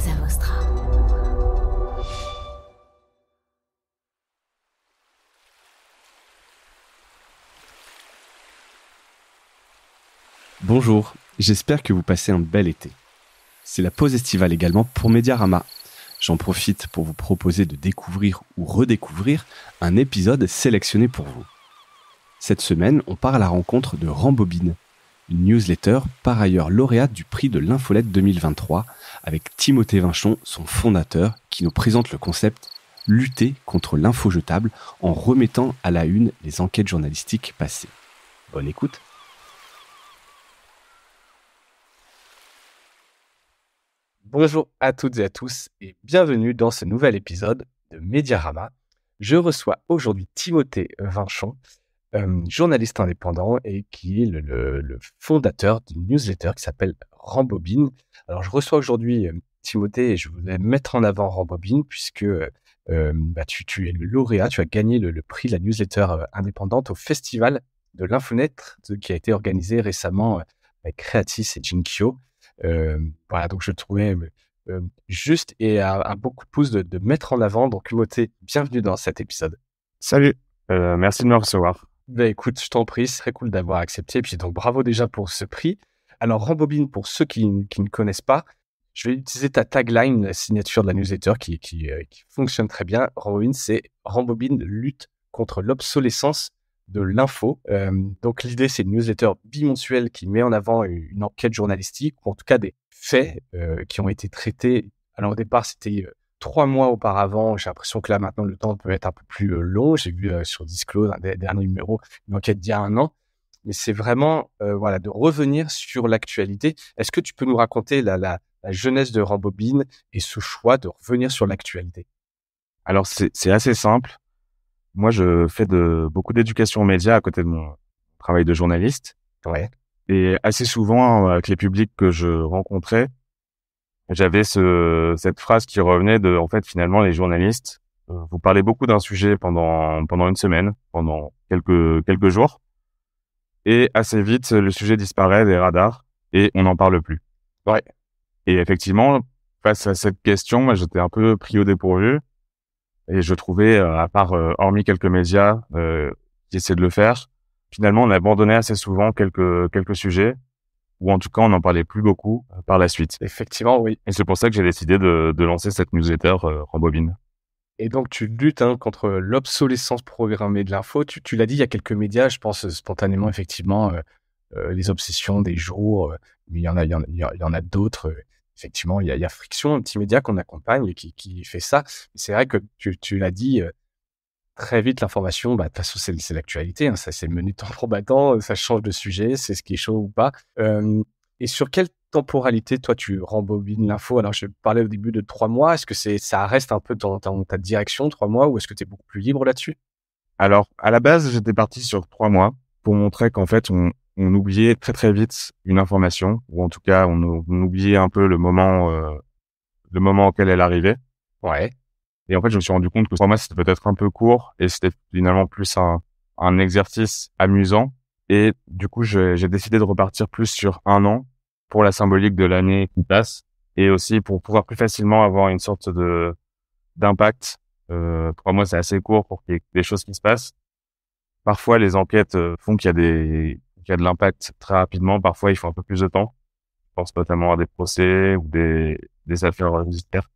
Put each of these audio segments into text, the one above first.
à Vostra. Bonjour, j'espère que vous passez un bel été. C'est la pause estivale également pour Mediarama. J'en profite pour vous proposer de découvrir ou redécouvrir un épisode sélectionné pour vous. Cette semaine, on part à la rencontre de Rambobine, une newsletter par ailleurs lauréate du prix de l'Infolette 2023, avec Timothée Vinchon, son fondateur, qui nous présente le concept « Lutter contre l'info jetable » en remettant à la une les enquêtes journalistiques passées. Bonne écoute. Bonjour à toutes et à tous et bienvenue dans ce nouvel épisode de Mediarama. Je reçois aujourd'hui Timothée Vinchon, journaliste indépendant et qui est le fondateur d'une newsletter qui s'appelle Rambobine. Alors je reçois aujourd'hui Timothée et je voulais mettre en avant Rambobine puisque tu es le lauréat, tu as gagné le prix de la newsletter indépendante au festival de l'Infonette qui a été organisé récemment avec Creatis et Jinkyo. Voilà, donc je trouvais juste et un bon coup de pouce de mettre en avant. Donc Timothée, bienvenue dans cet épisode. Salut, merci de me recevoir. Ben écoute, je t'en prie, c'est très cool d'avoir accepté. Et puis donc bravo déjà pour ce prix. Alors Rambobine, pour ceux qui ne connaissent pas, je vais utiliser ta tagline, la signature de la newsletter qui fonctionne très bien. Rambobine, c'est Rambobine lutte contre l'obsolescence de l'info. Donc l'idée, c'est une newsletter bimensuelle qui met en avant une enquête journalistique, ou en tout cas des faits qui ont été traités. Alors au départ, c'était 3 mois auparavant. J'ai l'impression que là, maintenant, le temps peut être un peu plus long. J'ai vu sur Disclose, un des derniers numéros, une enquête d'il y a 1 an. Mais c'est vraiment de revenir sur l'actualité. Est-ce que tu peux nous raconter la jeunesse de Rambobine et ce choix de revenir sur l'actualité? Alors, c'est assez simple. Moi, je fais beaucoup d'éducation aux médias à côté de mon travail de journaliste. Ouais. Et assez souvent, avec les publics que je rencontrais, j'avais cette phrase qui revenait en fait, finalement, les journalistes, vous parlez beaucoup d'un sujet pendant une semaine, pendant quelques jours. Et assez vite, le sujet disparaît des radars et on n'en parle plus. Ouais. Et effectivement, face à cette question, moi, j'étais un peu pris au dépourvu. Et je trouvais, à part, hormis quelques médias qui essaient de le faire, finalement, on abandonnait assez souvent quelques sujets, ou en tout cas, on n'en parlait plus beaucoup par la suite. Effectivement, oui. Et c'est pour ça que j'ai décidé de lancer cette newsletter Rambobine. Et donc, tu luttes contre l'obsolescence programmée de l'info. Tu l'as dit, il y a quelques médias, je pense spontanément, effectivement, les obsessions des jours, mais il y en a d'autres. Effectivement, il y a Friction, un petit média qu'on accompagne et qui fait ça. C'est vrai que tu l'as dit, très vite, l'information, de toute façon, c'est l'actualité, hein, ça c'est mené tambour battant, ça change de sujet, c'est ce qui est chaud ou pas. Et sur quelle temporalité, toi, tu rembobines l'info? Alors, je parlais au début de 3 mois. Est-ce que ça reste un peu dans ta direction, 3 mois, ou est-ce que tu es beaucoup plus libre là-dessus? Alors, à la base, j'étais parti sur 3 mois pour montrer qu'en fait, on oubliait très très vite une information, ou en tout cas, on oubliait un peu le moment auquel elle arrivait. Ouais. Et en fait, je me suis rendu compte que 3 mois, c'était peut-être un peu court et c'était finalement plus un exercice amusant. Et du coup, j'ai décidé de repartir plus sur 1 an pour la symbolique de l'année qui passe et aussi pour pouvoir plus facilement avoir une sorte d'impact. 3 mois, c'est assez court pour qu'il y ait des choses qui se passent. Parfois, les enquêtes font qu'il y a de l'impact très rapidement. Parfois, il faut un peu plus de temps. Je pense notamment à des procès ou des affaires judiciaires.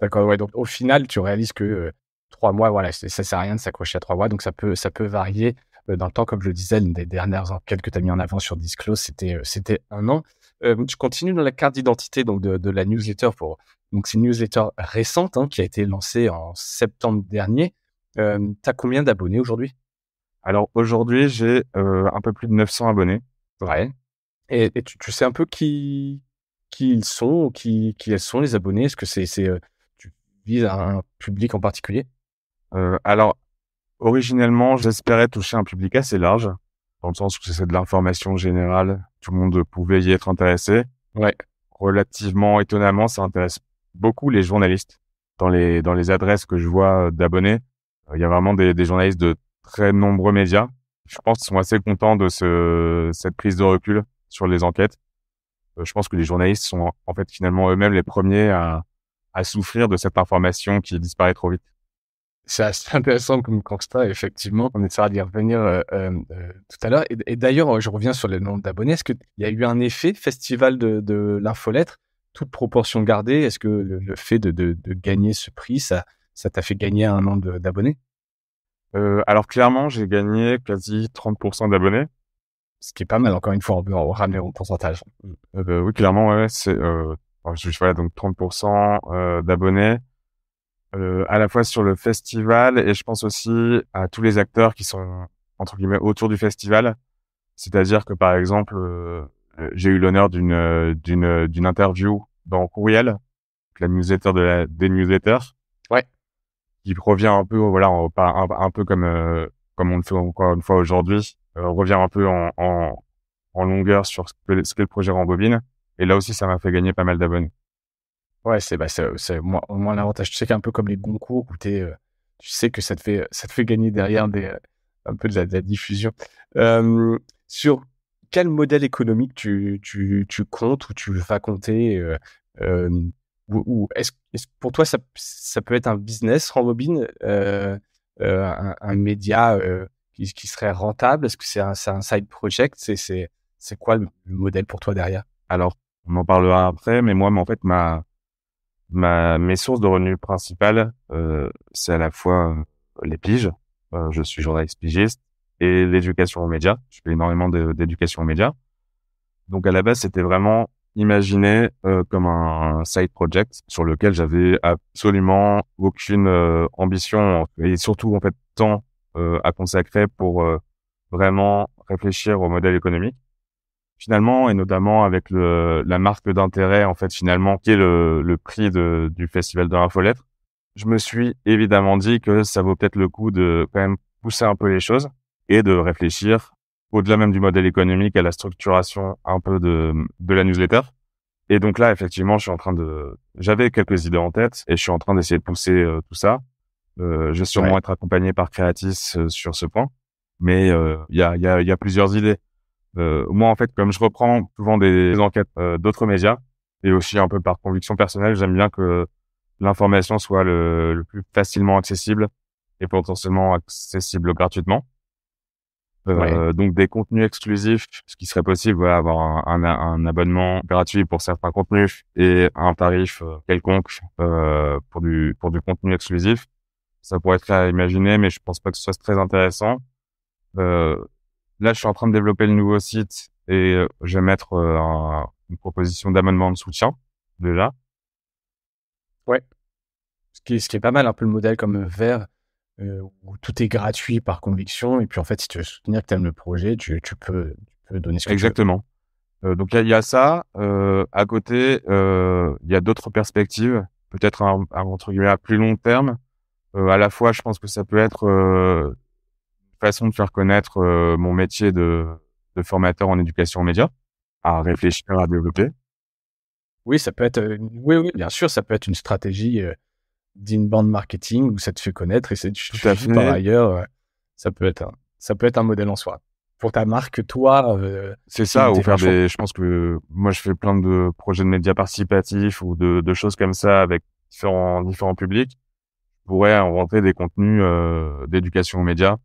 D'accord, ouais. Donc, au final, tu réalises que 3 mois, voilà, ça sert à rien de s'accrocher à 3 mois. Donc, ça peut varier dans le temps. Comme je le disais, l'une des dernières enquêtes que tu as mis en avant sur Disclose, c'était 1 an. Tu continues dans la carte d'identité donc de la newsletter. Donc, c'est une newsletter récente qui a été lancée en septembre dernier. Tu as combien d'abonnés aujourd'hui? Alors, aujourd'hui, j'ai un peu plus de 900 abonnés. Ouais. Et tu sais un peu qui ils sont, qui elles sont les abonnés? Est-ce que tu vises un public en particulier? Alors, originellement, j'espérais toucher un public assez large, dans le sens où c'est de l'information générale. Tout le monde pouvait y être intéressé. Ouais. Relativement étonnamment, ça intéresse beaucoup les journalistes. Dans les adresses que je vois d'abonnés, il y a vraiment des journalistes de très nombreux médias. Je pense qu'ils sont assez contents de cette prise de recul sur les enquêtes. Je pense que les journalistes sont en fait finalement eux-mêmes les premiers à à souffrir de cette information qui disparaît trop vite. C'est assez intéressant comme constat, effectivement. On essaiera d'y revenir tout à l'heure. Et d'ailleurs, je reviens sur le nombre d'abonnés. Est-ce qu'il y a eu un effet festival de l'infolettre, toute proportion gardée? Est-ce que le fait de gagner ce prix, ça t'a fait gagner un nombre d'abonnés? Alors clairement, j'ai gagné quasi 30% d'abonnés. Ce qui est pas mal, encore une fois, on peut ramener au pourcentage. Oui, clairement, ouais, voilà, donc 30% d'abonnés. À la fois sur le festival et je pense aussi à tous les acteurs qui sont entre guillemets autour du festival. C'est-à-dire que par exemple, j'ai eu l'honneur d'une interview dans Courriel, la newsletter des newsletters. Ouais. Qui revient un peu, voilà, un peu comme on le fait encore une fois aujourd'hui, revient un peu en longueur sur ce qu'est le projet Rambobine. Et là aussi, ça m'a fait gagner pas mal d'abonnés. Ouais, c'est au moins l'avantage. Tu sais qu'un peu comme les concours où tu sais que ça te fait gagner derrière un peu de la diffusion. Sur quel modèle économique tu comptes ou tu vas compter, ou est-ce pour toi ça peut être un business Rambobine, un média qui serait rentable? Est-ce que c'est un side project? C'est quoi le modèle pour toi derrière? Alors, on en parlera après, mais moi, en fait, mes sources de revenus principales, c'est à la fois les piges, je suis journaliste pigiste, et l'éducation aux médias. Je fais énormément d'éducation aux médias. Donc à la base, c'était vraiment imaginé comme un side project sur lequel j'avais absolument aucune ambition et surtout en fait temps à consacrer pour vraiment réfléchir au modèle économique. Finalement, et notamment avec la marque d'intérêt, en fait, finalement, qui est le prix du Festival de l'Infolettre, je me suis évidemment dit que ça vaut peut-être le coup de quand même pousser un peu les choses et de réfléchir au-delà même du modèle économique à la structuration un peu de la newsletter. Et donc là, effectivement, j'avais quelques idées en tête et je suis en train d'essayer de pousser tout ça. Je vais sûrement être accompagné par Creatis sur ce point, mais il y a plusieurs idées. Moi, en fait, comme je reprends souvent des enquêtes d'autres médias et aussi un peu par conviction personnelle, j'aime bien que l'information soit le plus facilement accessible et potentiellement accessible gratuitement. Donc des contenus exclusifs, ce qui serait possible, voilà, avoir un abonnement gratuit pour certains contenus et un tarif quelconque pour du contenu exclusif. Ça pourrait être à imaginer, mais je pense pas que ce soit très intéressant. Là, je suis en train de développer le nouveau site et je vais mettre une proposition d'abonnement de soutien déjà. Ouais. Ce qui est pas mal, un peu le modèle comme Vert, où tout est gratuit par conviction. Et puis, en fait, si tu veux soutenir que tu aimes le projet, tu peux donner ce que tu veux. Exactement. Donc, il y a ça. À côté, il y a d'autres perspectives, peut-être entre guillemets à plus long terme. À la fois, je pense que ça peut être une façon de faire connaître mon métier de formateur en éducation aux médias, à réfléchir, à développer. Oui, ça peut être, oui, bien sûr, ça peut être une stratégie d'inbound marketing où ça te fait connaître et c'est Tout à fait. par ailleurs, ça peut être un modèle en soi. Pour ta marque, toi, c'est ça, ou faire je pense que moi, je fais plein de projets de médias participatifs ou de choses comme ça avec différents publics. Je pourrais inventer des contenus d'éducation aux médias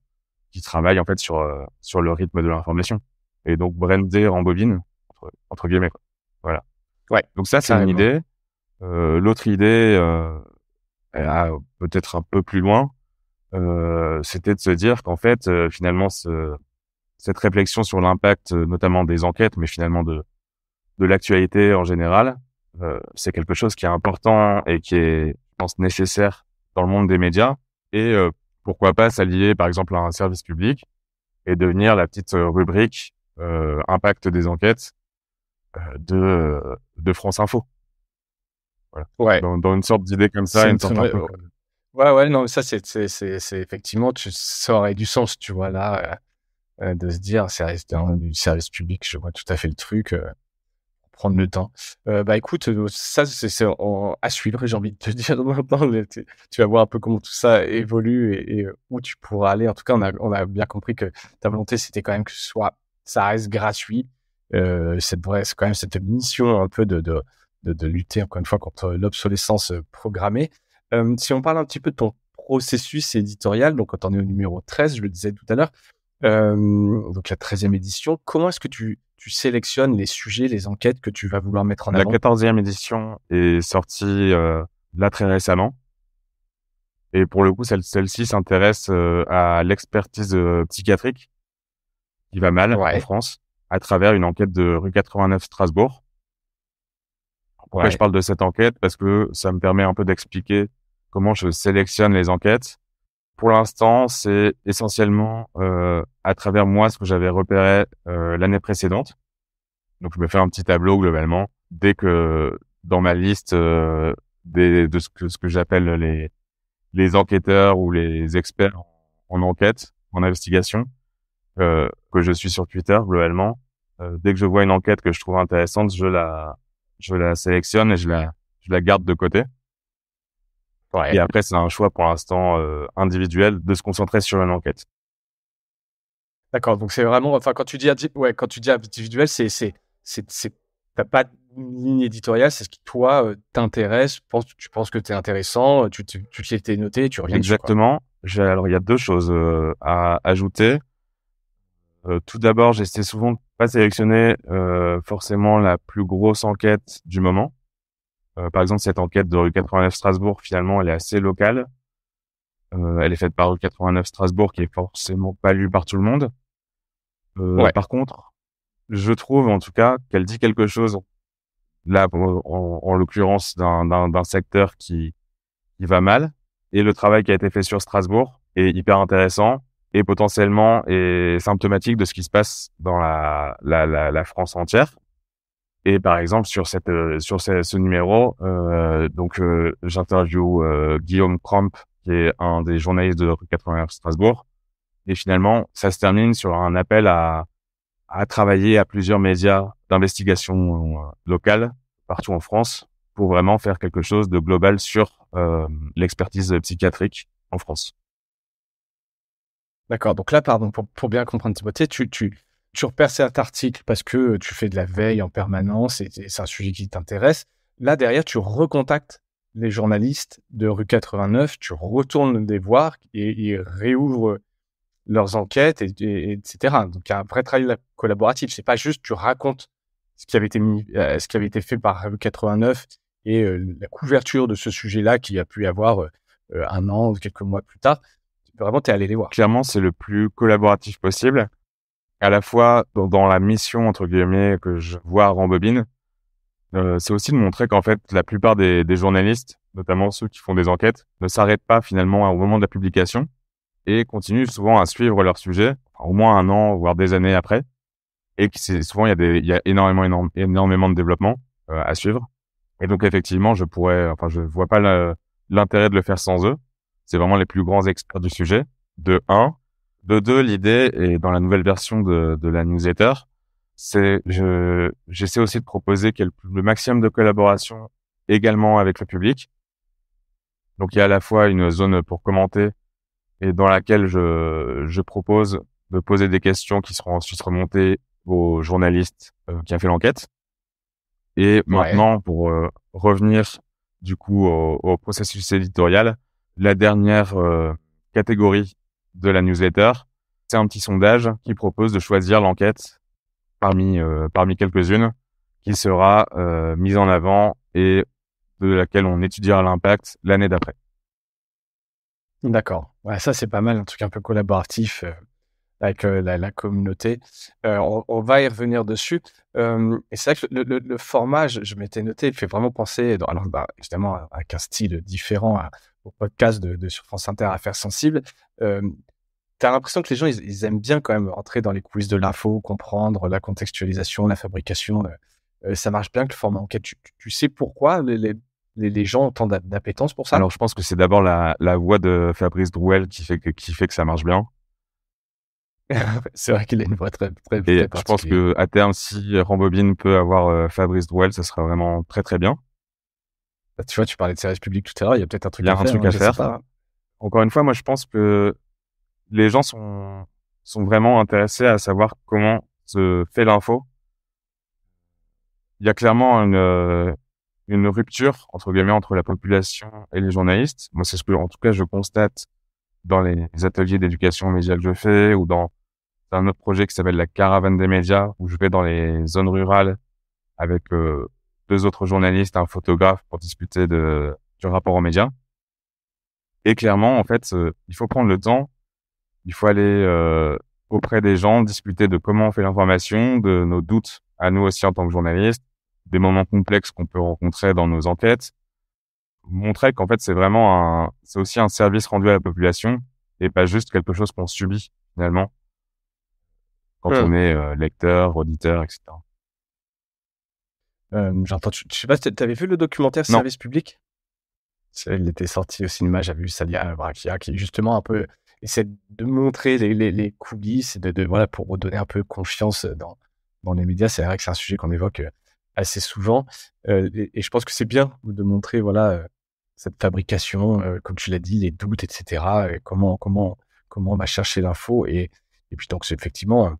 qui travaillent en fait sur le rythme de l'information et donc brander Rambobine entre guillemets, quoi. Voilà. Ouais. Donc ça, c'est une idée. L'autre idée, peut-être un peu plus loin, c'était de se dire qu'en fait, finalement, cette réflexion sur l'impact, notamment des enquêtes, mais finalement de l'actualité en général, c'est quelque chose qui est important et qui est, je pense, nécessaire dans le monde des médias. Et pourquoi pas s'allier, par exemple, à un service public et devenir la petite rubrique impact des enquêtes de France Info. Voilà. Ouais. Dans une sorte d'idée comme ça, Ouais, non, ça c'est effectivement, ça aurait du sens, tu vois là, de se dire, ça reste du service public, je vois tout à fait le truc. Prendre le temps. Bah écoute, ça c'est à suivre, j'ai envie de te dire maintenant. Tu vas voir un peu comment tout ça évolue et où tu pourras aller. En tout cas, on a bien compris que ta volonté c'était quand même ça reste gratuit. C'est quand même cette mission un peu de de lutter encore une fois contre l'obsolescence programmée. Si on parle un petit peu de ton processus éditorial, donc quand on est au numéro 13, je le disais tout à l'heure, donc la 13e édition, comment est-ce que tu sélectionnes les sujets, les enquêtes que tu vas vouloir mettre en La avant? 14e édition est sortie là très récemment. Et pour le coup, celle-ci s'intéresse à l'expertise psychiatrique qui va mal en Ouais, France à travers une enquête de rue 89 Strasbourg. Pourquoi je ouais, parle de cette enquête? Parce que ça me permet un peu d'expliquer comment je sélectionne les enquêtes. Pour l'instant, c'est essentiellement à travers moi ce que j'avais repéré l'année précédente. Donc, je me fais un petit tableau globalement. Dès que dans ma liste de ce que j'appelle les enquêteurs ou les experts en enquête, en investigation, que je suis sur Twitter globalement, dès que je vois une enquête que je trouve intéressante, je la sélectionne et je la garde de côté. Et ouais. après, c'est un choix pour l'instant individuel de se concentrer sur une enquête. D'accord, donc c'est vraiment, enfin, quand tu dis individuel, t'as pas de ligne éditoriale, c'est ce qui toi t'intéresse, tu penses que t'es intéressant, tu te l'étais noté, tu reviens dessus, quoi. Exactement. Alors, il y a deux choses à ajouter. Tout d'abord, j'essaie souvent de pas sélectionner forcément la plus grosse enquête du moment. Par exemple, cette enquête de rue 89 Strasbourg, finalement, elle est assez locale. Elle est faite par rue 89 Strasbourg, qui est forcément pas lue par tout le monde. Ouais, Par contre, je trouve en tout cas qu'elle dit quelque chose, là, en l'occurrence, d'un secteur qui va mal. Et le travail qui a été fait sur Strasbourg est hyper intéressant et potentiellement est symptomatique de ce qui se passe dans la France entière. Et par exemple, sur ce numéro, j'interviewe Guillaume Crump, qui est un des journalistes de rue 89 Strasbourg. Et finalement, ça se termine sur un appel à travailler à plusieurs médias d'investigation locale partout en France pour vraiment faire quelque chose de global sur l'expertise psychiatrique en France. d'accord. Donc là, pardon, pour bien comprendre Timothée, tu repères cet article parce que tu fais de la veille en permanence et c'est un sujet qui t'intéresse. Là, derrière, tu recontactes les journalistes de rue 89, tu retournes les voir et ils réouvrent leurs enquêtes etc. Donc, il y a un vrai travail collaboratif. C'est pas juste tu racontes ce qui avait été ce qui avait été fait par rue 89 et la couverture de ce sujet-là qui a pu y avoir 1 an ou quelques mois plus tard. Vraiment, tu es allé les voir. Clairement, c'est le plus collaboratif possible, à la fois dans la mission entre guillemets que je vois à Rambobine. C'est aussi de montrer qu'en fait, la plupart des journalistes, notamment ceux qui font des enquêtes, ne s'arrêtent pas finalement au moment de la publication et continuent souvent à suivre leur sujet, au moins 1 an, voire des années après. Et que souvent, il y a énormément de développement à suivre. Et donc, effectivement, je vois pas l'intérêt de le faire sans eux. C'est vraiment les plus grands experts du sujet, de un. De deux, l'idée, et dans la nouvelle version de la newsletter, j'essaie aussi de proposer le maximum de collaboration également avec le public. Donc, il y a à la fois une zone pour commenter et dans laquelle je propose de poser des questions qui seront ensuite remontées au journaliste qui a fait l'enquête. Et Ouais, maintenant, pour revenir du coup au processus éditorial, la dernière catégorie de la newsletter, c'est un petit sondage qui propose de choisir l'enquête parmi quelques-unes qui sera mise en avant et de laquelle on étudiera l'impact l'année d'après. d'accord. Ouais, ça, c'est pas mal, un truc un peu collaboratif avec la communauté. On va y revenir dessus. Et c'est vrai que le format, je m'étais noté, il fait vraiment penser, alors bah, évidemment, avec un style différent au podcast de sur France Inter, Affaires sensibles. Tu as l'impression que les gens, ils aiment bien quand même rentrer dans les coulisses de l'info, comprendre la contextualisation, la fabrication. Ça marche bien que le format enquête. Tu sais pourquoi les gens ont tant d'appétence pour ça? Alors, je pense que c'est d'abord la voix de Fabrice Drouel qui fait que ça marche bien. C'est vrai qu'il a une voix très, très, Et très je pense particulière. que à terme, si Rambobine peut avoir Fabrice Drouel, ça sera vraiment très très bien. Bah, tu vois, tu parlais de service public tout à l'heure, il y a peut-être un Il truc y à a un faire, truc hein, à je sais faire. pas, hein. Encore une fois, moi, je pense que les gens sont vraiment intéressés à savoir comment se fait l'info. Il y a clairement une rupture, entre guillemets, entre la population et les journalistes. Moi, c'est ce que, en tout cas, je constate dans les ateliers d'éducation aux médias que je fais ou dans un autre projet qui s'appelle la Caravane des médias, où je vais dans les zones rurales avec 2 autres journalistes, un photographe pour discuter du rapport aux médias. Et clairement, en fait, il faut prendre le temps, il faut aller auprès des gens, discuter de comment on fait l'information, de nos doutes à nous aussi en tant que journalistes, des moments complexes qu'on peut rencontrer dans nos enquêtes, montrer qu'en fait, c'est aussi un service rendu à la population et pas juste quelque chose qu'on subit finalement quand on est lecteur, auditeur, etc. J'entends. Je sais pas si tu avais vu le documentaire Non. Service public? Il était sorti au cinéma, j'avais vu Salia Brakia qui justement un peu essaie de montrer les coulisses et voilà, pour redonner un peu confiance dans les médias. C'est vrai que c'est un sujet qu'on évoque assez souvent. Et je pense que c'est bien de montrer, voilà, cette fabrication, comme tu l'as dit, les doutes, etc. Et comment on va chercher l'info. Et puis donc, c'est effectivement,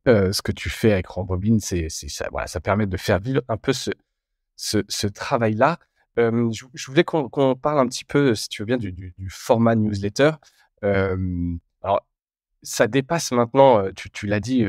ce que tu fais avec Rambobine, c'est ça, voilà, ça permet de faire vivre un peu ce travail-là. Je voulais qu'on parle un petit peu, si tu veux bien, du format newsletter. Alors, ça dépasse maintenant, tu l'as dit,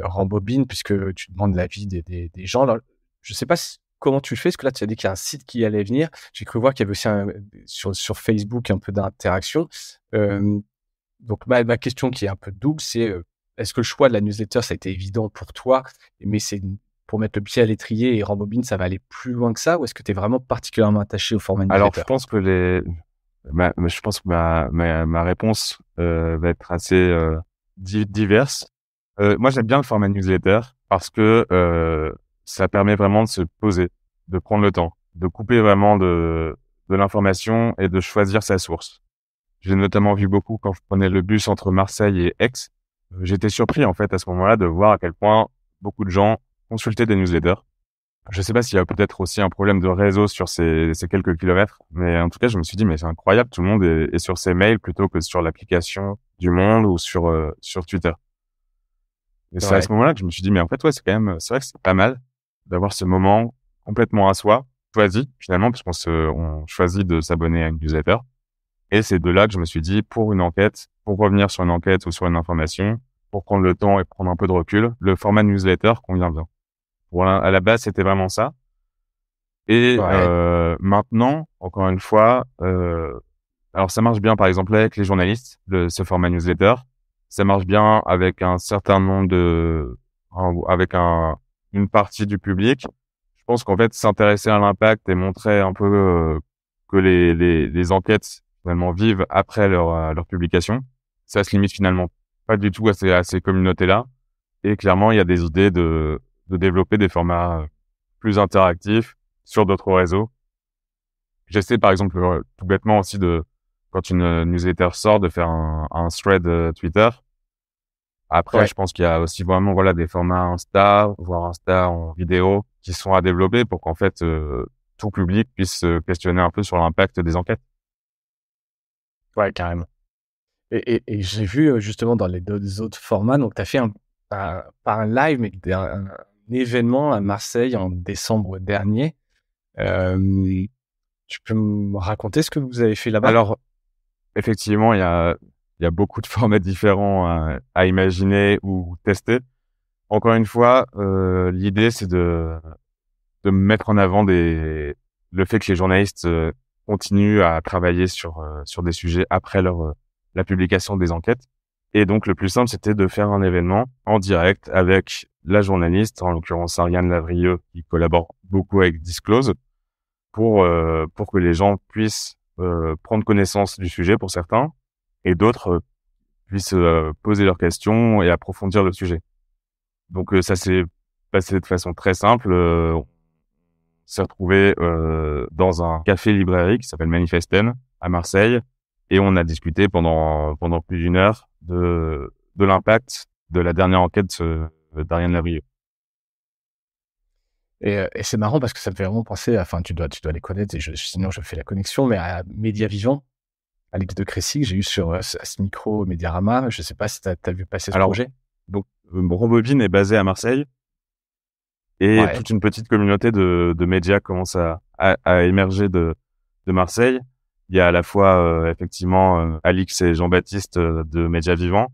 Rambobine, puisque tu demandes l'avis des gens. Alors, je ne sais pas comment tu le fais, parce que là, tu as dit qu'il y a un site qui allait venir. J'ai cru voir qu'il y avait aussi sur Facebook un peu d'interaction. Donc, ma question qui est un peu double, c'est est-ce que le choix de la newsletter, ça a été évident pour toi, mais c'est pour mettre le pied à l'étrier et Rambobine, ça va aller plus loin que ça, ou est-ce que tu es vraiment particulièrement attaché au format newsletter? Alors, je pense que ma réponse va être assez diverse. Moi, j'aime bien le format newsletter parce que ça permet vraiment de se poser, de prendre le temps, de couper vraiment de l'information et de choisir sa source. J'ai notamment vu beaucoup quand je prenais le bus entre Marseille et Aix. J'étais surpris en fait à ce moment-là de voir à quel point beaucoup de gens consultaient des newsletters. Je sais pas s'il y a peut-être aussi un problème de réseau sur ces quelques kilomètres, mais en tout cas, je me suis dit, mais c'est incroyable, tout le monde est sur ses mails plutôt que sur l'application du Monde ou sur Twitter. Et c'est à ce moment-là que je me suis dit, mais en fait, ouais, c'est vrai que c'est pas mal d'avoir ce moment complètement à soi, choisi finalement, parce on choisit de s'abonner à une newsletter. Et c'est de là que je me suis dit, pour une enquête, pour revenir sur une enquête ou sur une information, pour prendre le temps et prendre un peu de recul, le format newsletter convient bien. Voilà, à la base, c'était vraiment ça. Et maintenant, encore une fois, alors ça marche bien, par exemple, avec les journalistes, ce format newsletter. Ça marche bien avec un certain nombre avec une partie du public. Je pense qu'en fait, s'intéresser à l'impact et montrer un peu que les enquêtes finalement vivent après leur publication, ça se limite finalement pas du tout à ces communautés-là. Et clairement, il y a des idées de développer des formats plus interactifs sur d'autres réseaux. J'essaie par exemple tout bêtement aussi quand une newsletter sort, de faire un thread Twitter. Après, je pense qu'il y a aussi vraiment voilà des formats Insta, voire Insta en vidéo, qui sont à développer pour qu'en fait tout public puisse se questionner un peu sur l'impact des enquêtes. Ouais, carrément. Et j'ai vu justement dans les deux autres formats, donc tu as fait pas un live, mais un événement à Marseille en décembre dernier. Tu peux me raconter ce que vous avez fait là-bas? Alors, effectivement, il y a beaucoup de formats différents à imaginer ou tester. Encore une fois, l'idée, c'est de mettre en avant le fait que les journalistes continuent à travailler sur des sujets après la publication des enquêtes. Et donc, le plus simple, c'était de faire un événement en direct avec la journaliste, en l'occurrence Ariane Lavrieux, qui collabore beaucoup avec Disclose, pour que les gens puissent prendre connaissance du sujet pour certains, et d'autres puissent poser leurs questions et approfondir le sujet. Donc, ça s'est passé de façon très simple. On s'est retrouvé dans un café-librairie qui s'appelle Manifesten à Marseille, et on a discuté pendant plus d'1 heure de l'impact de la dernière enquête d'Ariane Lavrieux. Et c'est marrant parce que ça me fait vraiment penser, enfin, tu dois les connaître, et sinon je fais la connexion, mais à Média Vivant, Alex de Crécy, que j'ai eu à ce micro Mediarama. Je sais pas si tu as vu passer ce projet. Donc, Rambobine est basé à Marseille. Et Ouais. toute une petite communauté de médias commence à émerger de Marseille. Il y a à la fois effectivement Alix et Jean-Baptiste de Médias Vivants.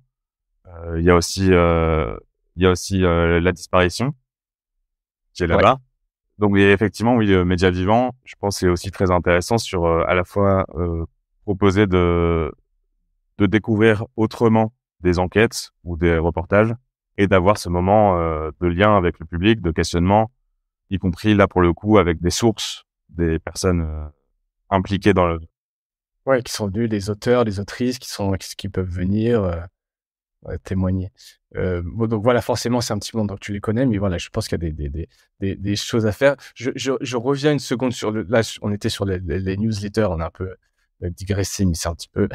Il y a aussi La Disparition qui est Ouais. là-bas. Donc oui, effectivement, oui, Médias Vivants, je pense, c'est aussi très intéressant sur à la fois proposer de découvrir autrement des enquêtes ou des reportages et d'avoir ce moment de lien avec le public, de questionnement, y compris là pour le coup avec des sources, des personnes impliquées dans le. Ouais, qui sont venus, des auteurs, des autrices qui peuvent venir, ouais, témoigner. Bon, donc voilà, forcément, c'est un petit monde, donc tu les connais, mais voilà, je pense qu'il y a des choses à faire. Je reviens une seconde sur là, on était sur les newsletters, on a un peu digressé, mais c'est un petit peu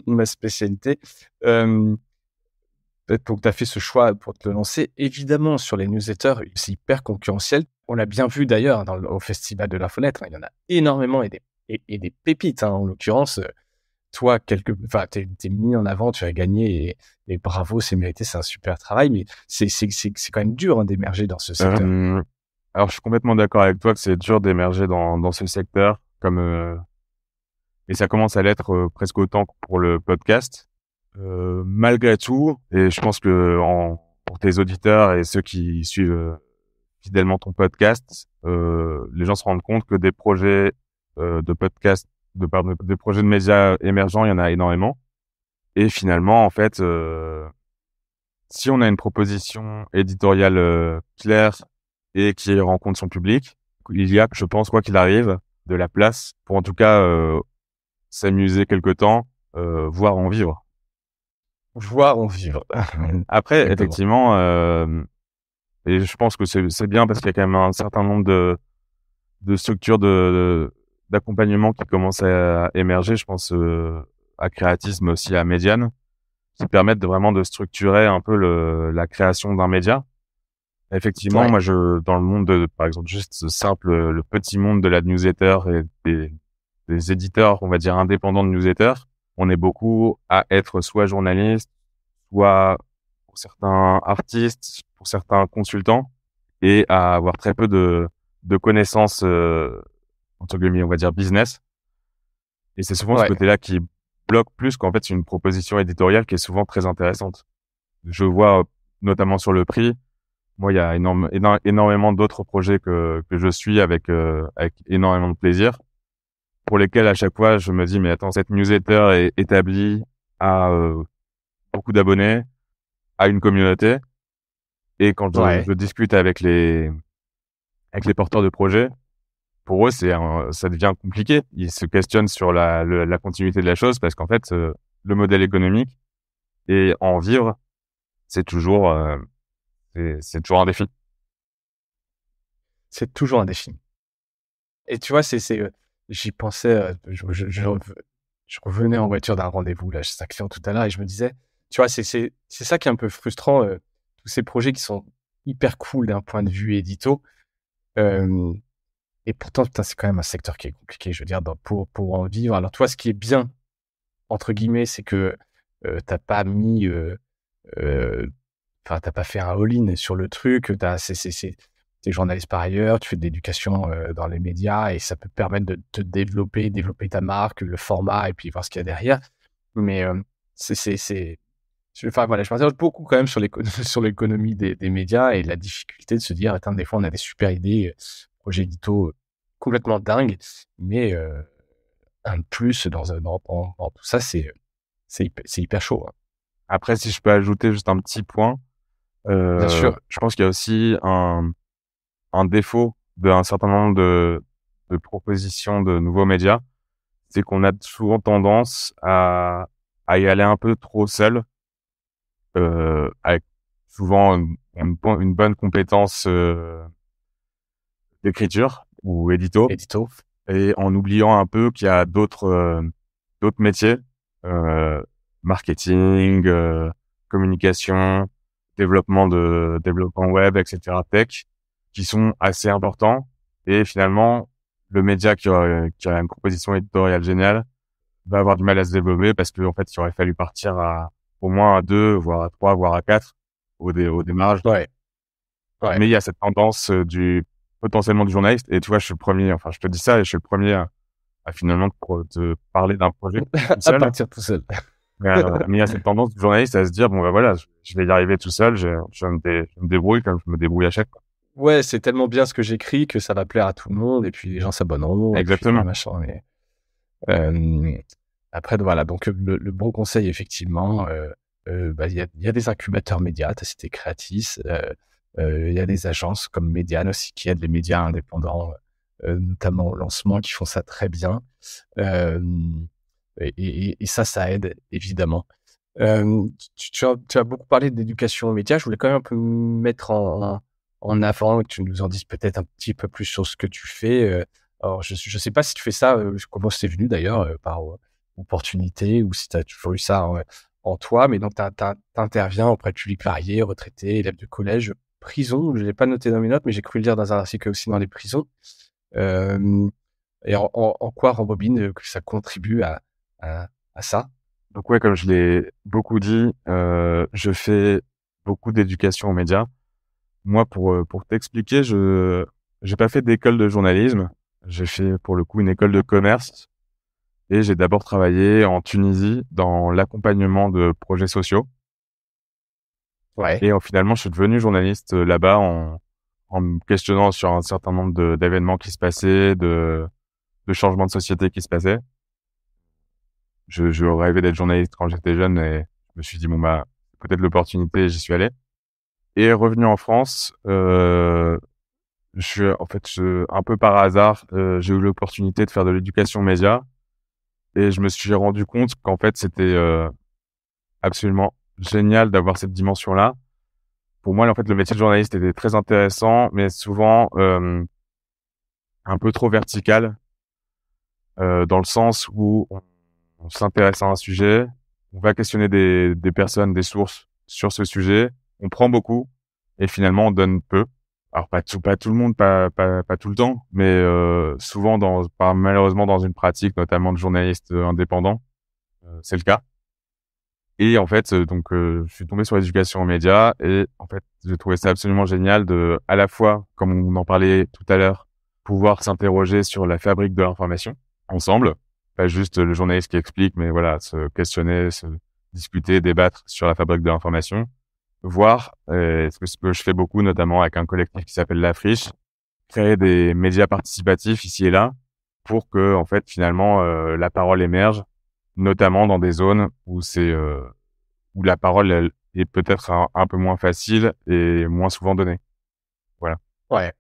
ma spécialité. Euh, Peut-être donc tu as fait ce choix pour te lancer. Évidemment, sur les newsletters, c'est hyper concurrentiel. On l'a bien vu d'ailleurs au Festival de la Fenêtre, hein, il y en a énormément et des pépites, hein, en l'occurrence. Toi, enfin, t'es mis en avant, tu as gagné et bravo, c'est mérité, c'est un super travail, mais c'est quand même dur, hein, d'émerger dans ce secteur. Alors, je suis complètement d'accord avec toi que c'est dur d'émerger dans ce secteur, et ça commence à l'être presque autant que pour le podcast. Malgré tout, et je pense que pour tes auditeurs et ceux qui suivent fidèlement ton podcast, les gens se rendent compte que des projets de podcast, des projets de médias émergents, il y en a énormément. Et finalement, en fait, si on a une proposition éditoriale claire et qui rencontre son public, il y a, je pense, quoi qu'il arrive, de la place pour en tout cas s'amuser quelque temps, voire en vivre. Voir en vivre. Après, Exactement. effectivement, et je pense que c'est bien parce qu'il y a quand même un certain nombre de structures d'accompagnement qui commencent à émerger. Je pense à Créatisme, mais aussi à Médiane, qui permettent vraiment de structurer un peu la création d'un média. Effectivement, Ouais. moi, dans le monde par exemple, juste ce simple, le petit monde de la newsletter et des éditeurs, on va dire, indépendants de newsletter, on est beaucoup à être soit journaliste, soit pour certains artistes, pour certains consultants, et à avoir très peu de connaissances, entre guillemets, on va dire business. Et c'est souvent ce Ouais. côté-là qui bloque plus qu'en fait une proposition éditoriale qui est souvent très intéressante. Je vois notamment sur le prix, moi il y a énormément d'autres projets que je suis avec énormément de plaisir, pour lesquels à chaque fois je me dis mais attends, cette newsletter est établie à beaucoup d'abonnés, à une communauté, et quand Ouais. je discute avec les porteurs de projets, pour eux ça devient compliqué. Ils se questionnent sur la continuité de la chose parce qu'en fait le modèle économique et en vivre, c'est toujours c'est toujours un défi. C'est toujours un défi. Et tu vois, j'y pensais, je revenais en voiture d'un rendez-vous là chez un client tout à l'heure et je me disais, tu vois, c'est ça qui est un peu frustrant, tous ces projets qui sont hyper cool d'un point de vue édito, hem et pourtant, putain, c'est quand même un secteur qui est compliqué. Je veux dire, pour en vivre. Alors toi, ce qui est bien, entre guillemets, c'est que, tu pas mis, heu, enfin, tu pas fait un all-in sur le truc. Tu journaliste par ailleurs, tu fais de l'éducation, dans les médias et ça peut te permettre de te développer ta marque, le format et puis voir ce qu'il y a derrière. Mais, c'est enfin, voilà, je m'interroge beaucoup quand même sur sur l'économie des médias et la difficulté de se dire: «Attends, des fois, on a des super idées, projets éditos, complètement dingues, mais, un de plus dans tout ça, c'est hyper chaud, hein». Après, si je peux ajouter juste un petit point, Bien sûr. je pense qu'il y a aussi un défaut d'un certain nombre de propositions de nouveaux médias, c'est qu'on a souvent tendance à y aller un peu trop seul, avec souvent une bonne compétence d'écriture ou édito, Édito. et en oubliant un peu qu'il y a d'autres métiers, euh, marketing, communication, développement web, etc., tech, qui sont assez importants. Et finalement, le média qui a une proposition éditoriale géniale va avoir du mal à se développer parce qu'en fait, il aurait fallu partir au moins à 2, voire à 3, voire à 4 au démarrage. Ouais, Ouais. Mais il y a cette tendance potentiellement du journaliste. Et tu vois, je suis le premier, enfin, je te dis ça et je suis le premier à finalement te parler d'un projet tout À seul. partir tout seul. Mais il y a cette tendance du journaliste à se dire, bon, bah voilà, je vais y arriver tout seul, je me débrouille comme je me débrouille à chaque fois. Ouais, c'est tellement bien ce que j'écris que ça va plaire à tout le monde et puis les gens s'abonneront et puis Exactement. machin. Mais après, voilà. Donc le bon conseil, effectivement, bah, il y a des incubateurs médias. T'as cité Creatis. Il y a des agences comme Médiane aussi qui aident les médias indépendants, notamment au lancement, qui font ça très bien. Et ça aide évidemment. Tu as beaucoup parlé d'éducation aux médias. Je voulais quand même un peu mettre en avant et que tu nous en dises peut-être un petit peu plus sur ce que tu fais. Alors, je sais pas si tu fais ça, comment c'est venu d'ailleurs, par opportunité ou si tu as toujours eu ça en toi, mais donc tu interviens auprès de publics variés, retraités, élèves de collège, prison. Je l'ai pas noté dans mes notes, mais j'ai cru le lire dans un article aussi dans les prisons. Euh, et en quoi Rembobine que ça contribue à ça? Donc ouais, comme je l'ai beaucoup dit, je fais beaucoup d'éducation aux médias. Moi, pour t'expliquer, j'ai pas fait d'école de journalisme. J'ai fait, pour le coup, une école de commerce. Et j'ai d'abord travaillé en Tunisie dans l'accompagnement de projets sociaux. Ouais. Et finalement, je suis devenu journaliste là-bas en me questionnant sur un certain nombre d'événements qui se passaient, de changements de société qui se passaient. Je rêvais d'être journaliste quand j'étais jeune et je me suis dit, bon, bah, peut-être l'opportunité, j'y suis allé. Et revenu en France, un peu par hasard, j'ai eu l'opportunité de faire de l'éducation média et je me suis rendu compte qu'en fait, c'était absolument génial d'avoir cette dimension-là. Pour moi, en fait, le métier de journaliste était très intéressant, mais souvent un peu trop vertical, dans le sens où on s'intéresse à un sujet, on va questionner des personnes, des sources sur ce sujet, on prend beaucoup et finalement on donne peu. Alors pas tout le monde, pas tout le temps, mais souvent malheureusement dans une pratique notamment de journalistes indépendants, c'est le cas. Et en fait, je suis tombé sur l'éducation aux médias et en fait, j'ai trouvé ça absolument génial de, à la fois, comme on en parlait tout à l'heure, pouvoir s'interroger sur la fabrique de l'information ensemble, pas juste le journaliste qui explique, mais voilà, se questionner, se discuter, débattre sur la fabrique de l'information, voir ce que je fais beaucoup, notamment avec un collectif qui s'appelle La Friche, créer des médias participatifs ici et là pour que, en fait, finalement, la parole émerge, notamment dans des zones où la parole elle, est peut-être un peu moins facile et moins souvent donnée. Voilà. Ouais,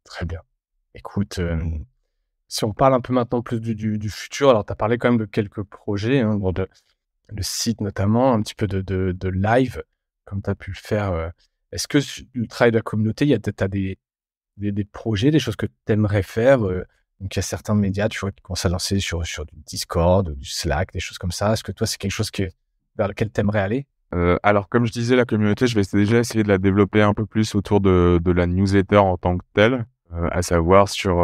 très bien. Écoute, si on parle un peu maintenant plus du futur, alors tu as parlé quand même de quelques projets, hein, bon le site notamment, un petit peu de live, comme tu as pu le faire. Est-ce que le travail de la communauté, tu as des projets, des choses que tu aimerais faire? Donc il y a certains médias, tu vois, qui commencent à lancer sur du Discord, du Slack, des choses comme ça. Est-ce que toi, c'est quelque chose vers lequel tu aimerais aller? Alors, comme je disais, la communauté, je vais déjà essayer de la développer un peu plus autour de la newsletter en tant que telle, à savoir sur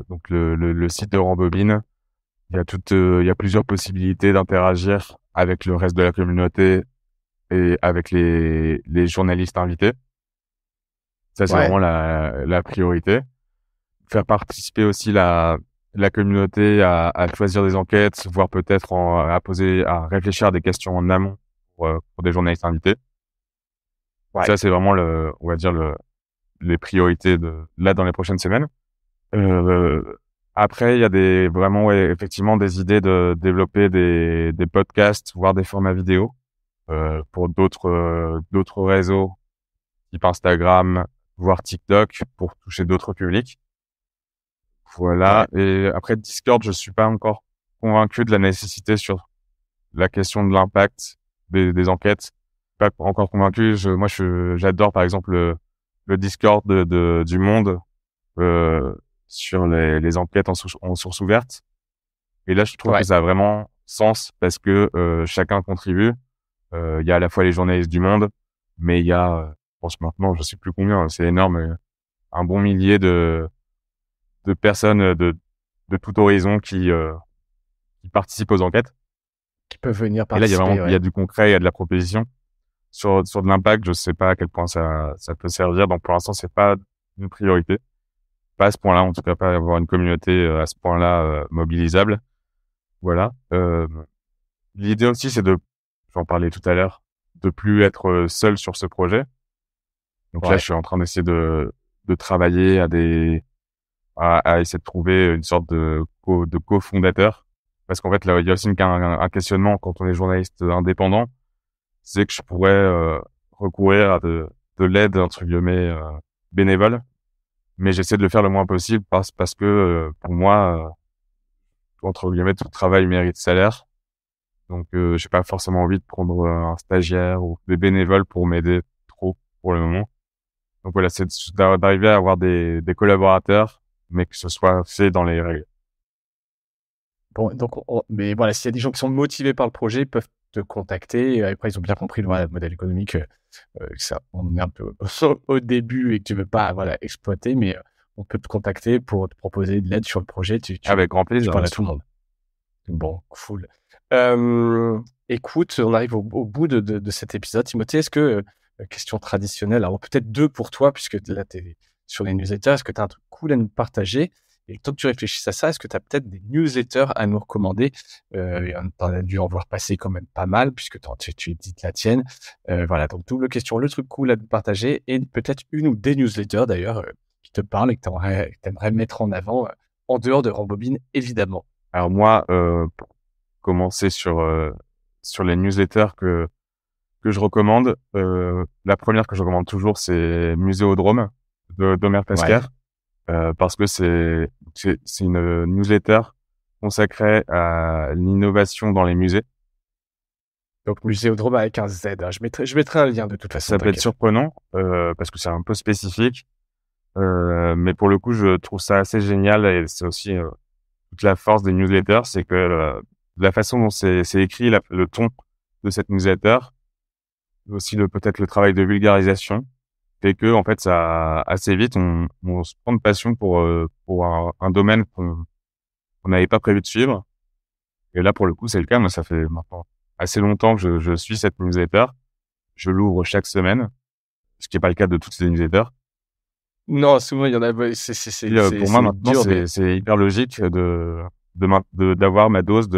donc le site de Rembobine. Il y a plusieurs possibilités d'interagir avec le reste de la communauté et avec les journalistes invités. Ça, c'est Ouais, vraiment la priorité. Faire participer aussi la communauté à choisir des enquêtes, voire peut-être à réfléchir à des questions en amont pour des journalistes invités. ouais, Ça, c'est vraiment on va dire les priorités là dans les prochaines semaines. Euh, Après, il y a vraiment, ouais, effectivement, des idées de développer des podcasts, voire des formats vidéo, pour d'autres réseaux, type Instagram, voire TikTok, pour toucher d'autres publics. ouais, Voilà. Et après, Discord, je suis pas encore convaincu de la nécessité sur la question de l'impact des enquêtes. Pas encore convaincu. J'adore, par exemple, le Discord du Monde, euh, sur les enquêtes en source ouverte. Et là, je trouve que ouais. ça a vraiment sens parce que chacun contribue. Il y a à la fois les journalistes du Monde, mais il y a, je pense maintenant, je sais plus combien, c'est énorme, un bon millier de personnes de tout horizon qui participent aux enquêtes. Qui peuvent venir Et là, il y a vraiment, participer, il y ouais. a du concret, il y a de la proposition. sur de l'impact, je sais pas à quel point ça peut servir. Donc pour l'instant, c'est pas une priorité. Pas à ce point-là, en tout cas pas avoir une communauté à ce point-là mobilisable. Voilà. L'idée aussi, c'est j'en parlais tout à l'heure, de plus être seul sur ce projet. Donc là, Ouais. je suis en train d'essayer de travailler à essayer de trouver une sorte de cofondateur. Parce qu'en fait, là, il y a aussi un questionnement quand on est journaliste indépendant, c'est que je pourrais recourir à de l'aide, entre guillemets, bénévole. Mais j'essaie de le faire le moins possible parce que pour moi, entre guillemets, tout travail mérite salaire. Donc, j'ai pas forcément envie de prendre un stagiaire ou des bénévoles pour m'aider trop pour le moment. Donc voilà, c'est d'arriver à avoir des collaborateurs, mais que ce soit fait dans les règles. Bon, donc, mais voilà, s'il y a des gens qui sont motivés par le projet, ils peuvent te contacter. Et après, ils ont bien compris le modèle économique, que ça, on est un peu au début et que tu veux pas, voilà, exploiter, mais on peut te contacter pour te proposer de l'aide sur le projet. Avec grand Tu plaisir, parles bien à tout sûr. le monde. Bon, cool. Écoute, on arrive au bout de cet épisode. Timothée, est-ce que, question traditionnelle, alors peut-être deux pour toi, puisque là, tu es sur les newsletters, est-ce que tu as un truc cool à nous partager? Et le temps que tu réfléchisses à ça, est-ce que tu as peut-être des newsletters à nous recommander? Tu as dû en voir passer quand même pas mal, puisque tu édites la tienne. Voilà, donc double question, le truc cool à nous partager, et peut-être une ou des newsletters d'ailleurs, qui te parlent et que tu aimerais mettre en avant, en dehors de Rambobine, évidemment. Alors moi, pour commencer sur les newsletters que je recommande, la première que je recommande toujours, c'est Muséodrome d'Omer Tasker, Ouais. parce que c'est une newsletter consacrée à l'innovation dans les musées. Donc Muséodrome avec un Z, hein. Je mettrai un lien de toute façon, Ça peut être t'inquiète. surprenant parce que c'est un peu spécifique, mais pour le coup, je trouve ça assez génial et c'est aussi toute la force des newsletters, c'est que la façon dont c'est écrit, le ton de cette newsletter, aussi peut-être le travail de vulgarisation, fait que en fait ça assez vite on se prend de passion pour un domaine qu'on n'avait pas prévu de suivre. Et là pour le coup c'est le cas. Moi ça fait maintenant assez longtemps que je suis cette newsletter. Je l'ouvre chaque semaine, ce qui est pas le cas de toutes les newsletters. Non, souvent il y en a, ouais, Et, pour moi c'est maintenant dur, mais c'est hyper logique d'avoir ma dose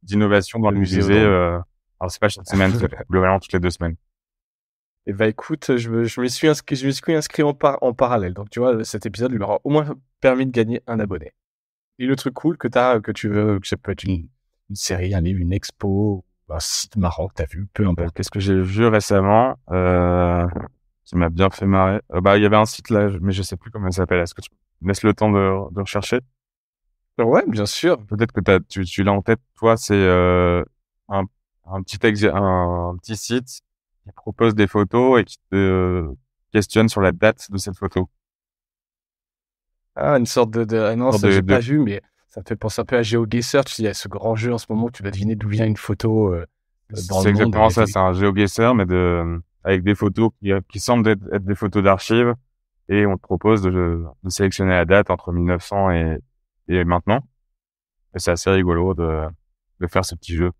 d'innovation dans le le musée. Muséodrome. Alors c'est pas chaque semaine, c'est globalement toutes les 2 semaines. Et bah écoute, je me suis inscrit en parallèle. Donc tu vois, cet épisode lui aura au moins permis de gagner un abonné. Et le truc cool que tu veux, que ça peut être une série, un livre, une expo, un site marrant que t'as vu, peu importe. Qu'est-ce que j'ai vu récemment qui m'a bien fait marrer. Bah il y avait un site là, mais je sais plus comment il s'appelle. Est-ce que tu me laisses le temps de rechercher? Ouais, bien sûr. Peut-être que tu l'as en tête. Toi, c'est un un petit site qui propose des photos et qui te questionne sur la date de cette photo. Ah, une sorte ah non, Sorte ça j'ai de pas vu, mais ça me fait penser un peu à GeoGuessr. Tu sais, il y a ce grand jeu en ce moment où tu vas deviner d'où vient une photo dans C'est le monde. exactement ça. C'est un GeoGuessr, mais avec des photos qui semblent être des photos d'archives. Et on te propose de sélectionner la date entre 1900 et maintenant. Et c'est assez rigolo de faire ce petit jeu.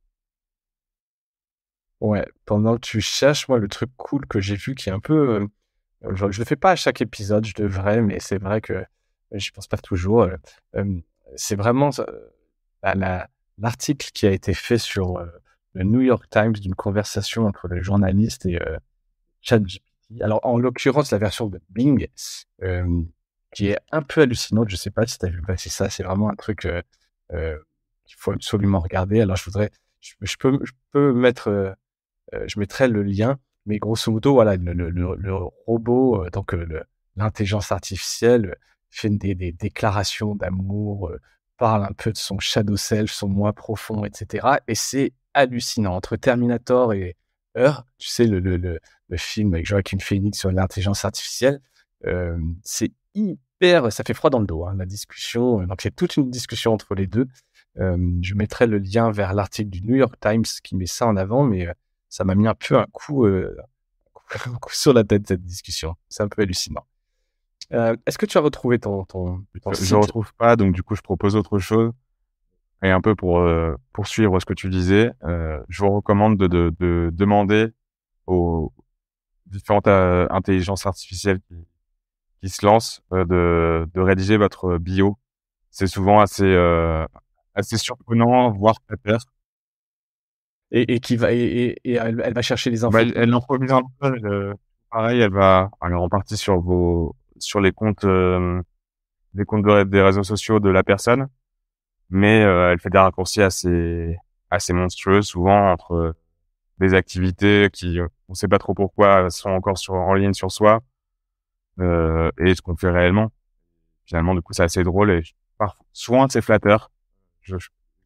Ouais, pendant que tu cherches, moi, le truc cool que j'ai vu qui est un peu, je le fais pas à chaque épisode, je devrais, mais c'est vrai que j'y pense pas toujours. C'est vraiment l'article qui a été fait sur le New York Times d'une conversation entre le journaliste et ChatGPT. Alors, en l'occurrence, la version de Bing, euh, qui est un peu hallucinante. Je sais pas si tu as vu passer ça. C'est vraiment un truc euh, qu'il faut absolument regarder. Alors, je peux mettre, je mettrai le lien, mais grosso modo, voilà, le robot, donc l'intelligence artificielle fait des déclarations d'amour, parle un peu de son shadow self, son moi profond, etc. Et c'est hallucinant. Entre Terminator et Her, tu sais, le film avec Joaquin Phoenix sur l'intelligence artificielle, c'est hyper, ça fait froid dans le dos, hein, la discussion. Donc, il y a toute une discussion entre les deux. Je mettrai le lien vers l'article du New York Times qui met ça en avant, mais ça m'a mis un peu un coup sur la tête, cette discussion. C'est un peu hallucinant. Est-ce que tu as retrouvé ton Je site? retrouve pas, donc du coup, je propose autre chose. Et un peu pour poursuivre ce que tu disais, je vous recommande de demander aux différentes intelligences artificielles qui se lancent de rédiger votre bio. C'est souvent assez surprenant, voire flatteur. Et qui va et elle va chercher les infos. Elle improvise un peu. Pareil, elle est repartie sur les comptes des réseaux sociaux de la personne, mais elle fait des raccourcis assez monstrueux, souvent entre des activités qui on sait pas trop pourquoi sont encore en ligne sur soi et ce qu'on fait réellement. Finalement, du coup, c'est assez drôle et souvent c'est flatteur. Ils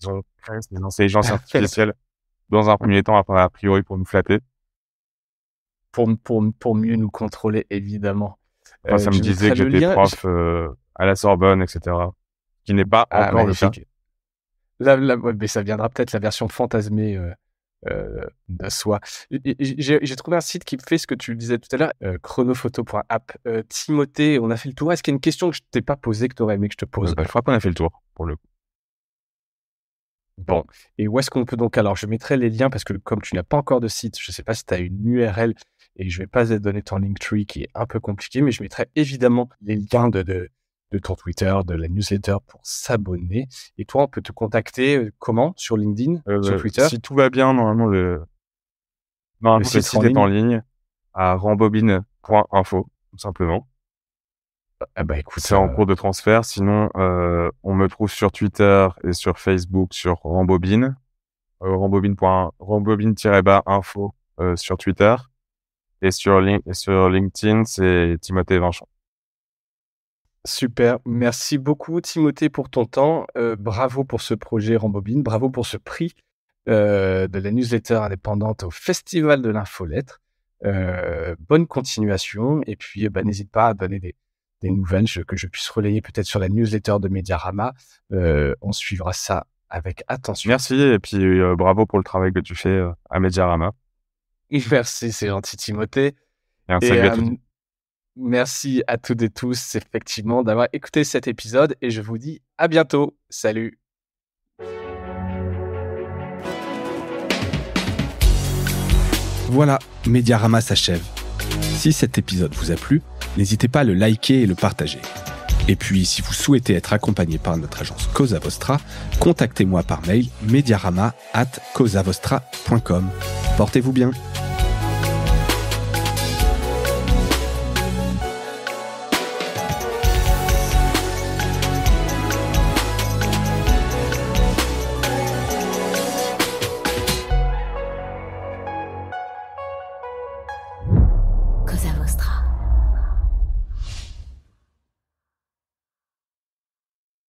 ont créé des intelligences artificielles dans un premier temps, a priori pour nous flatter. Pour mieux nous contrôler, évidemment. Enfin, ça me disait que j'étais prof à la Sorbonne, etc. Qui n'est pas encore le cas. Là, mais ça viendra peut-être la version fantasmée de soi. J'ai trouvé un site qui fait ce que tu disais tout à l'heure, chronophoto.app. Timothée, on a fait le tour. Est-ce qu'il y a une question que je t'ai pas posée, que tu aurais aimé que je te pose? Je crois qu'on a fait le tour, pour le coup. Bon. Et où est-ce qu'on peut donc... Alors, je mettrai les liens parce que comme tu n'as pas encore de site, je sais pas si tu as une URL et je vais pas te donner ton Linktree qui est un peu compliqué, mais je mettrai évidemment les liens de ton Twitter, de la newsletter pour s'abonner. Et toi, on peut te contacter comment? Sur LinkedIn? Sur Twitter? Si tout va bien, normalement, le site est en ligne à rambobine.info, tout simplement. Ah bah écoute, c'est en cours de transfert. Sinon, on me trouve sur Twitter et sur Facebook sur Rambobine. Rambobine-info sur Twitter. Et sur LinkedIn, c'est Timothée Vinchon. Super. Merci beaucoup, Timothée, pour ton temps. Bravo pour ce projet Rambobine. Bravo pour ce prix de la newsletter indépendante au Festival de l'Infolettre. Bonne continuation. Et puis, n'hésite pas à donner des nouvelles que je puisse relayer peut-être sur la newsletter de Mediarama. On suivra ça avec attention. Merci. Et puis, bravo pour le travail que tu fais à Mediarama. Merci, c'est gentil, Timothée. Et un salut à tous. Merci à toutes et tous, effectivement, d'avoir écouté cet épisode et je vous dis à bientôt. Salut. Voilà, Mediarama s'achève. Si cet épisode vous a plu, n'hésitez pas à le liker et le partager. Et puis, si vous souhaitez être accompagné par notre agence Cosa Vostra, contactez-moi par mail mediarama@cosavostra.com. Portez-vous bien.